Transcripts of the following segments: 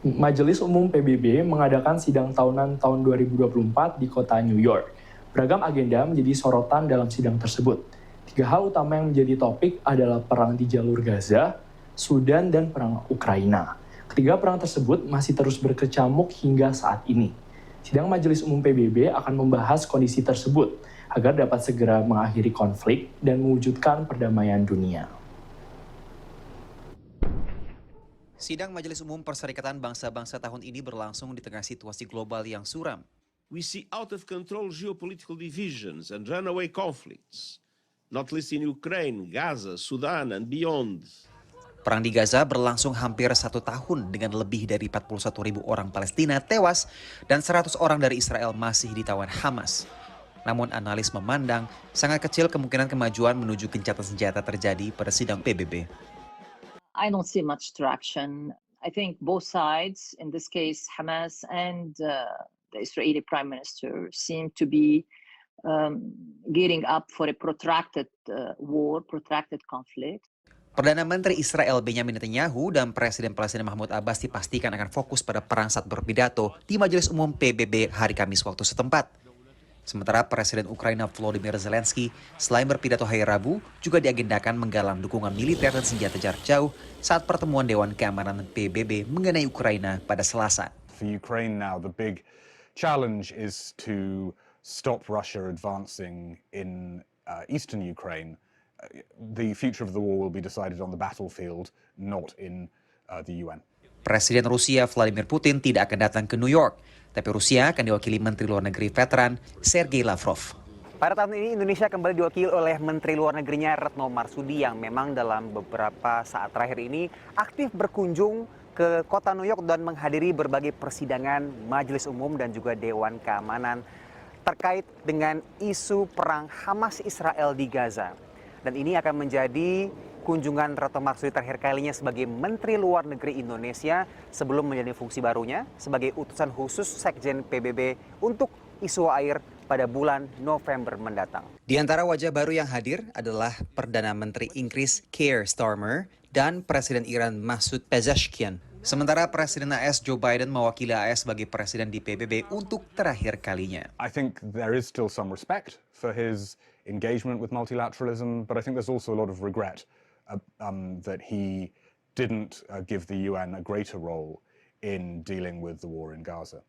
Majelis Umum PBB mengadakan sidang tahunan tahun 2024 di kota New York. Beragam agenda menjadi sorotan dalam sidang tersebut. 3 hal utama yang menjadi topik adalah perang di jalur Gaza, Sudan, dan perang Ukraina. Ketiga perang tersebut masih terus berkecamuk hingga saat ini. Sidang Majelis Umum PBB akan membahas kondisi tersebut agar dapat segera mengakhiri konflik dan mewujudkan perdamaian dunia. Sidang Majelis Umum Perserikatan Bangsa-Bangsa tahun ini berlangsung di tengah situasi global yang suram. We see out of control geopolitical divisions and runaway conflicts, not least in Ukraine, Gaza, Sudan, and beyond. Perang di Gaza berlangsung hampir 1 tahun dengan lebih dari 41.000 orang Palestina tewas dan 100 orang dari Israel masih ditawan Hamas. Namun analis memandang sangat kecil kemungkinan kemajuan menuju gencatan senjata terjadi pada sidang PBB. I don't see much traction. I think both sides, in this case Hamas and the Israeli Prime Minister, seem to be gearing up for a protracted war, protracted conflict. Perdana Menteri Israel Benjamin Netanyahu dan Presiden Palestina Mahmud Abbas dipastikan akan fokus pada perang saat berpidato di Majelis Umum PBB hari Kamis waktu setempat. Sementara Presiden Ukraina Volodymyr Zelensky selain berpidato hari Rabu juga diagendakan menggalang dukungan militer dan senjata jarak jauh saat pertemuan Dewan Keamanan PBB mengenai Ukraina pada Selasa. For Ukraine now, the big challenge is to stop Russia advancing in eastern Ukraine. The future of the war will be decided on the battlefield, not in the UN. Presiden Rusia Vladimir Putin tidak akan datang ke New York, tapi Rusia akan diwakili Menteri Luar Negeri veteran Sergei Lavrov. Pada tahun ini Indonesia kembali diwakili oleh Menteri Luar Negerinya Retno Marsudi yang memang dalam beberapa saat terakhir ini aktif berkunjung ke kota New York dan menghadiri berbagai persidangan Majelis Umum dan juga Dewan Keamanan terkait dengan isu perang Hamas Israel di Gaza. Dan ini akan menjadi kunjungan Retno Marsudi terakhir kalinya sebagai Menteri Luar Negeri Indonesia sebelum menjalani fungsi barunya sebagai utusan khusus Sekjen PBB untuk isu air pada bulan November mendatang. Di antara wajah baru yang hadir adalah Perdana Menteri Inggris Keir Starmer dan Presiden Iran Masoud Pezeshkian. Sementara Presiden AS Joe Biden mewakili AS sebagai presiden di PBB untuk terakhir kalinya. I think there is still some respect for his engagement with multilateralism, but I think there's also a lot of regret that he didn't give the UN a greater role in dealing with the war in Gaza.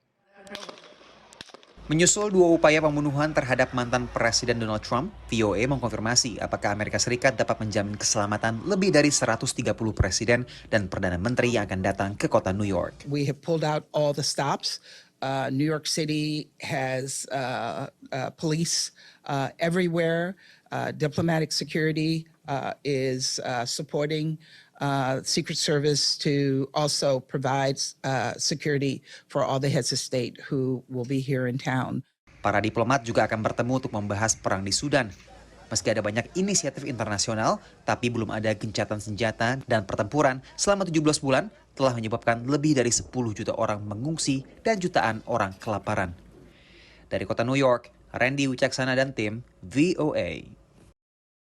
Menyusul 2 upaya pembunuhan terhadap mantan Presiden Donald Trump, VOA mengkonfirmasi apakah Amerika Serikat dapat menjamin keselamatan lebih dari 130 presiden dan Perdana Menteri yang akan datang ke kota New York. We have pulled out all the stops. New York City has police everywhere. Diplomatic security is supporting Secret Service to also provide security for all the heads of state who will be here in town. Para diplomat juga akan bertemu untuk membahas perang di Sudan. Meski ada banyak inisiatif internasional, tapi belum ada gencatan senjata dan pertempuran selama 17 bulan telah menyebabkan lebih dari 10 juta orang mengungsi dan jutaan orang kelaparan. Dari kota New York, Randy Wicaksana dan tim VOA.